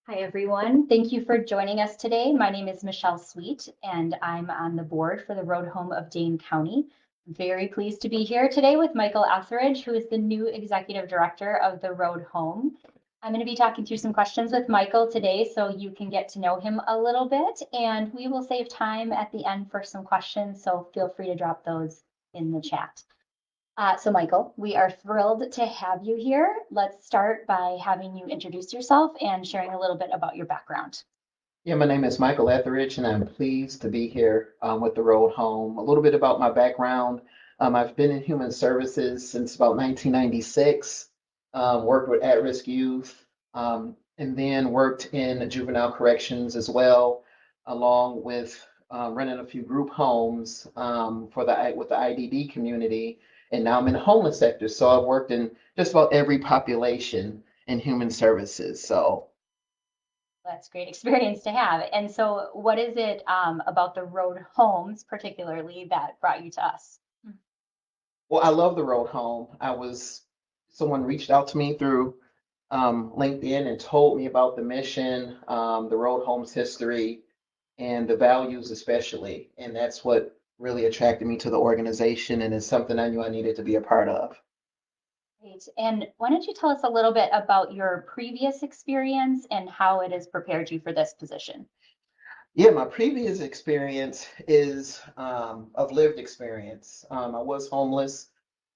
Hi, everyone. Thank you for joining us today. My name is Michelle Sweet, and I'm on the board for the Road Home of Dane County. I'm very pleased to be here today with Michael Etheridge, who is the new Executive Director of the Road Home. I'm going to be talking through some questions with Michael today so you can get to know him a little bit, and we will save time at the end for some questions, so feel free to drop those in the chat. So Michael, we are thrilled to have you here. Let's start by having you introduce yourself and sharing a little bit about your background. Yeah, my name is Michael Etheridge, and I'm pleased to be here with the Road Home. A little bit about my background. I've been in human services since about 1996, worked with at-risk youth, and then worked in juvenile corrections as well, along with running a few group homes with the IDD community. And now I'm in the homeless sector, so I've worked in just about every population in human services. So. That's a great experience to have. And so what is it about the road homes particularly that brought you to us? Well, I love the road home. Someone reached out to me through LinkedIn and told me about the mission, the road home's history, and the values especially. And that's what really attracted me to the organization, and it's something I knew I needed to be a part of. Great. And why don't you tell us a little bit about your previous experience and how it has prepared you for this position? Yeah, my previous experience is of lived experience. I was homeless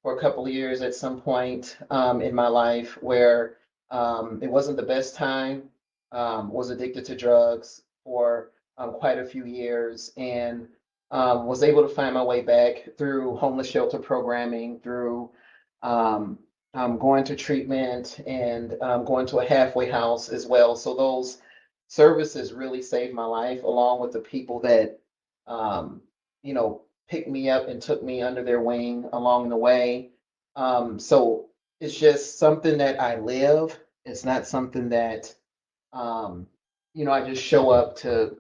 for a couple of years at some point in my life where it wasn't the best time. Was addicted to drugs for quite a few years and was able to find my way back through homeless shelter programming, through um, going to treatment and going to a halfway house as well. So those services really saved my life, along with the people that, um, picked me up and took me under their wing along the way. So it's just something that I live. It's not something that, um, I just show up to,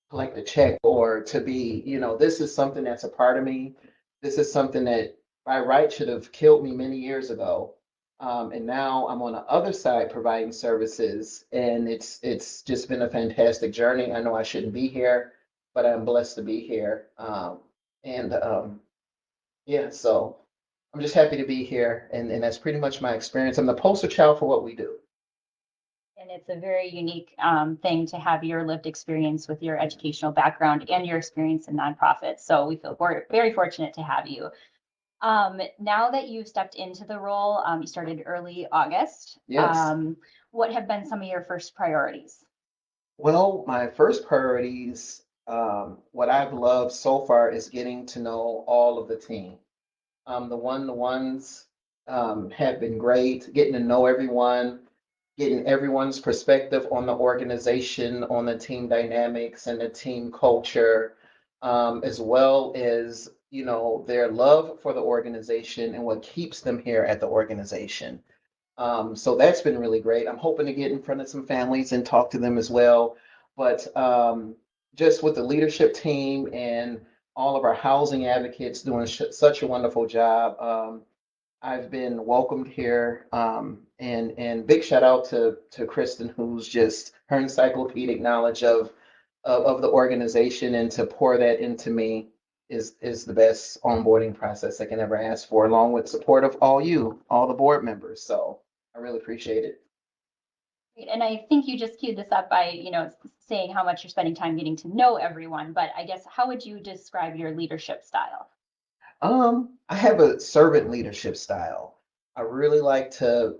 collect a check or to be, this is something that's a part of me. This is something that by right should have killed me many years ago. And now I'm on the other side providing services, and it's just been a fantastic journey. I know I shouldn't be here, but I'm blessed to be here. And yeah, so I'm just happy to be here, and that's pretty much my experience. I'm the poster child for what we do. And it's a very unique thing to have your lived experience with your educational background and your experience in nonprofits. So we feel very fortunate to have you. Now that you've stepped into the role, you started early August. Yes. What have been some of your first priorities? Well, my first priorities, what I've loved so far is getting to know all of the team. The ones have been great, getting to know everyone, getting everyone's perspective on the organization, on the team dynamics and the team culture, as well as, their love for the organization and what keeps them here at the organization. So that's been really great. I'm hoping to get in front of some families and talk to them as well. But just with the leadership team and all of our housing advocates doing such a wonderful job, I've been welcomed here. And big shout out to Kristen, who's just her encyclopedic knowledge of the organization, and to pour that into me is the best onboarding process I can ever ask for, along with support of all the board members. So I really appreciate it. And I think you just queued this up by, saying how much you're spending time getting to know everyone. But I guess how would you describe your leadership style? I have a servant leadership style. I really like to,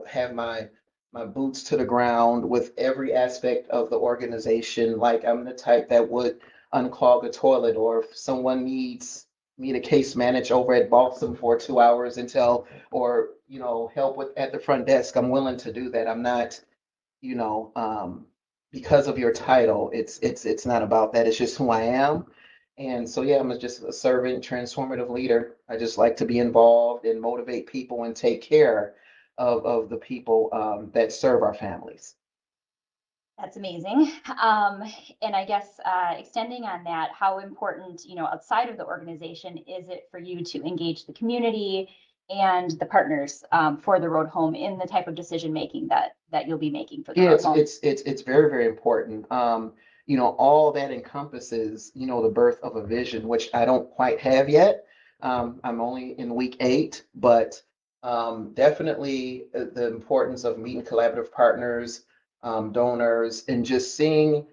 have my boots to the ground with every aspect of the organization. Like I'm the type that would unclog a toilet, or if someone needs me to case manage over at Boston for 2 hours until, or help with at the front desk, I'm willing to do that. I'm not, you know, because of your title, it's not about that. It's just who I am. And so, yeah, just a servant, transformative leader. I just like to be involved and motivate people and take care of the people that serve our families. That's amazing. And I guess extending on that, how important, outside of the organization is it for you to engage the community and the partners for the road home in the type of decision making that you'll be making for the Yeah, road home. it's very, very important. All that encompasses, the birth of a vision, which I don't quite have yet. I'm only in week 8, but definitely the importance of meeting collaborative partners, donors, and just seeing,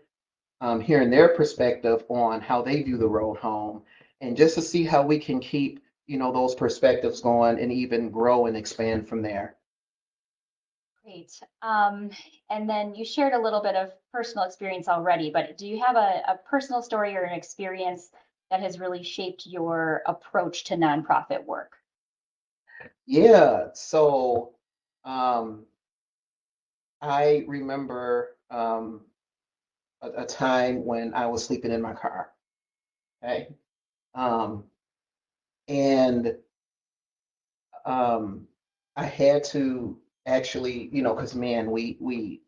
hearing their perspective on how they view the road home, and just to see how we can keep, those perspectives going and even grow and expand from there. Great. And then you shared a little bit of personal experience already, but do you have a personal story or an experience that has really shaped your approach to nonprofit work? Yeah, so um, I remember a time when I was sleeping in my car. Okay. Um, and um, I had to actually, because man, we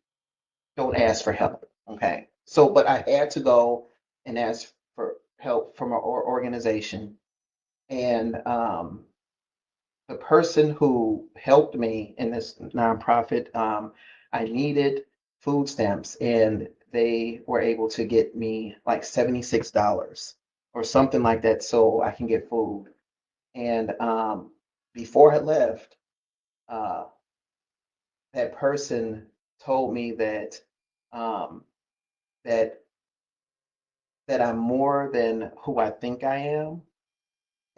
don't ask for help. Okay. So, but I had to go and ask for help from our organization. And the person who helped me in this nonprofit, I needed food stamps, and they were able to get me like $76 or something like that so I can get food. And before I left, uh, that person told me um, that that I'm more than who I think I am,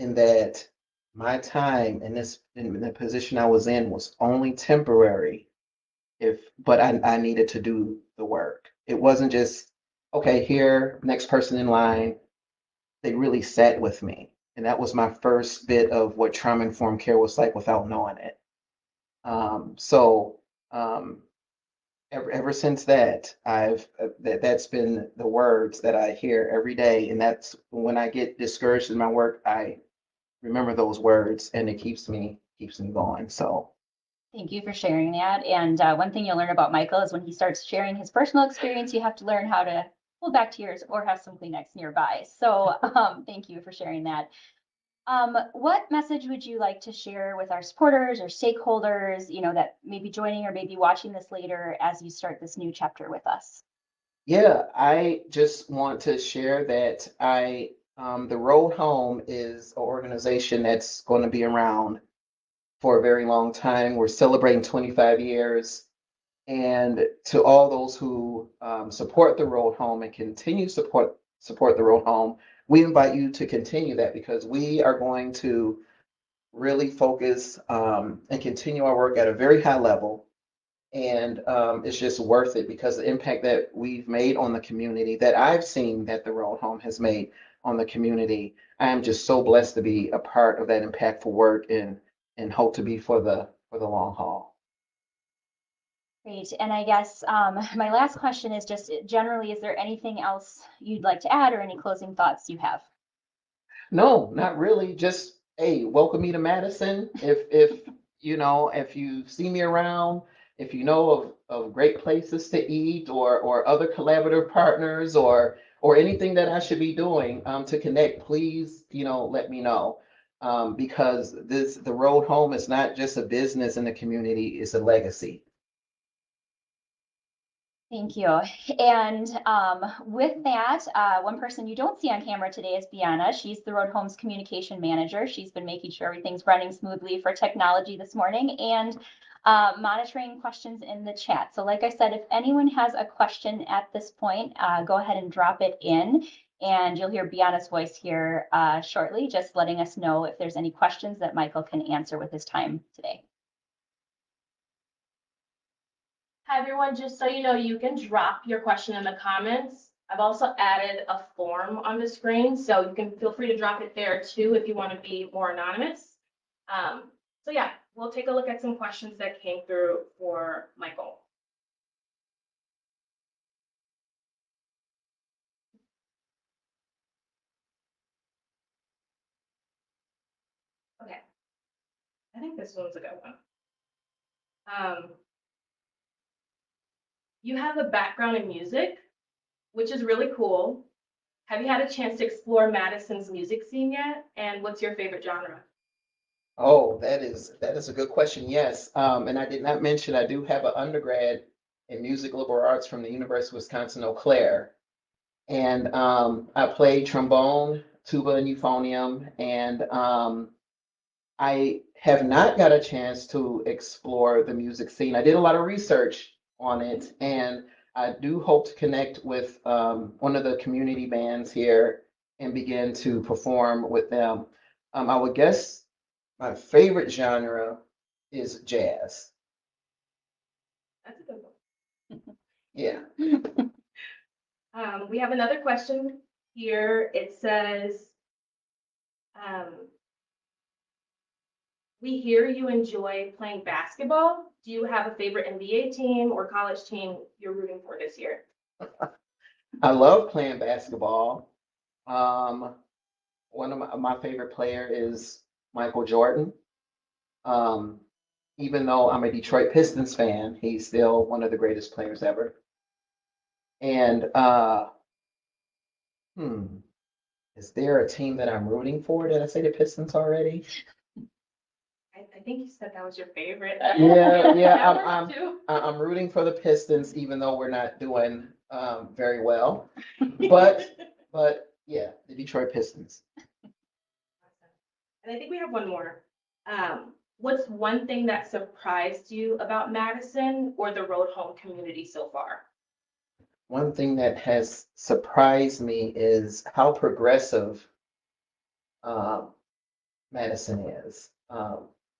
and that my time in the position I was in was only temporary, but I needed to do the work. It wasn't just, okay, here, next person in line. They really sat with me. And that was my first bit of what trauma informed care was like without knowing it. So ever since that, that's been the words that I hear every day. And that's when I get discouraged in my work, I remember those words, and it keeps me going. So Thank you for sharing that. And one thing you'll learn about Michael is when he starts sharing his personal experience, you have to learn how to hold back tears or have some Kleenex nearby. So thank you for sharing that. What message would you like to share with our supporters or stakeholders, that may be joining or maybe watching this later as you start this new chapter with us? yeah, I just want to share that the Road Home is an organization that's going to be around for a very long time. We're celebrating 25 years. And to all those who support the Road Home and continue support the Road Home, we invite you to continue that, because we are going to really focus and continue our work at a very high level. And it's just worth it because the impact that we've made on the community, that I've seen that the Road Home has made on the community, I am just so blessed to be a part of that impactful work, and hope to be for the long haul. Great. And I guess my last question is just generally, is there anything else you'd like to add or any closing thoughts you have? No, not really. Just, hey, welcome me to Madison. If you see me around, if you know of great places to eat, or other collaborative partners, or anything that I should be doing to connect, please, let me know. Because the road home is not just a business in the community, it's a legacy. Thank you. And with that, one person you don't see on camera today is Biana. She's the Road Home's communication manager. She's been making sure everything's running smoothly for technology this morning and monitoring questions in the chat. So like I said, if anyone has a question at this point, go ahead and drop it in. And you'll hear Biana's voice here shortly, just letting us know if there's any questions that Michael can answer with his time today. Hi, everyone. Just so you know, you can drop your question in the comments. I've also added a form on the screen, so you can feel free to drop it there too if you want to be more anonymous. So yeah, we'll take a look at some questions that came through for Michael. Okay, I think this one's a good one. You have a background in music, which is really cool. Have you had a chance to explore Madison's music scene yet? And what's your favorite genre? Oh, that is a good question. Yes. And I did not mention I do have an undergrad in music liberal arts from the University of Wisconsin, Eau Claire. And I played trombone, tuba, and euphonium. And I have not got a chance to explore the music scene. I did a lot of research on it, and I do hope to connect with one of the community bands here and begin to perform with them. I would guess my favorite genre is jazz. That's a good one. Yeah. We have another question here. It says, um, we hear you enjoy playing basketball. Do you have a favorite NBA team or college team you're rooting for this year? I love playing basketball. Um, one of my favorite player is Michael Jordan. Um, Even though I'm a Detroit Pistons fan, he's still one of the greatest players ever. And hmm, is there a team that I'm rooting for? Did I say the Pistons already? I think you said that was your favorite. Yeah, yeah, That works too. I'm rooting for the Pistons, even though we're not doing very well. But yeah, the Detroit Pistons. And I think we have one more. What's one thing that surprised you about Madison or the Road Home community so far? One thing that has surprised me is how progressive um, Madison is.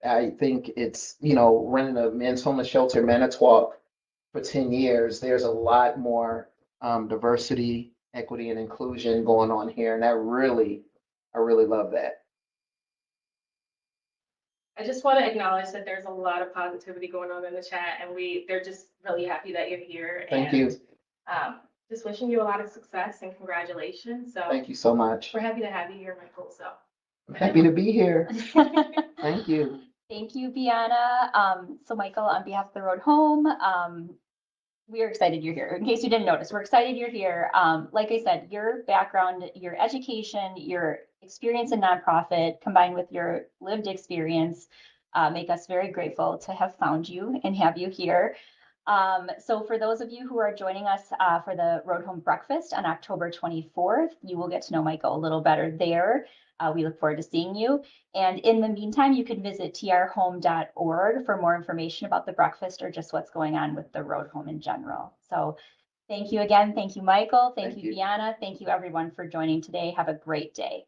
I think it's, running a men's homeless shelter in Manitowoc for 10 years. There's a lot more diversity, equity, and inclusion going on here. And I really love that. I just want to acknowledge that there's a lot of positivity going on in the chat, and they're just really happy that you're here. Thank and, you. Just wishing you a lot of success and congratulations. So Thank you so much. we're happy to have you here, Michael. So I'm happy to be here. Thank you. Thank you, Bianna. So Michael, on behalf of the Road Home, we are excited you're here. In case you didn't notice, we're excited you're here. Like I said, your background, your education, your experience in nonprofit, combined with your lived experience, make us very grateful to have found you and have you here. So for those of you who are joining us for the Road Home Breakfast on October 24th, you will get to know Michael a little better there. We look forward to seeing you. And in the meantime, you can visit trhome.org for more information about the breakfast or just what's going on with the Road Home in general. So thank you again. Thank you, Michael. Thank you, Bianna. Thank you, everyone, for joining today. Have a great day.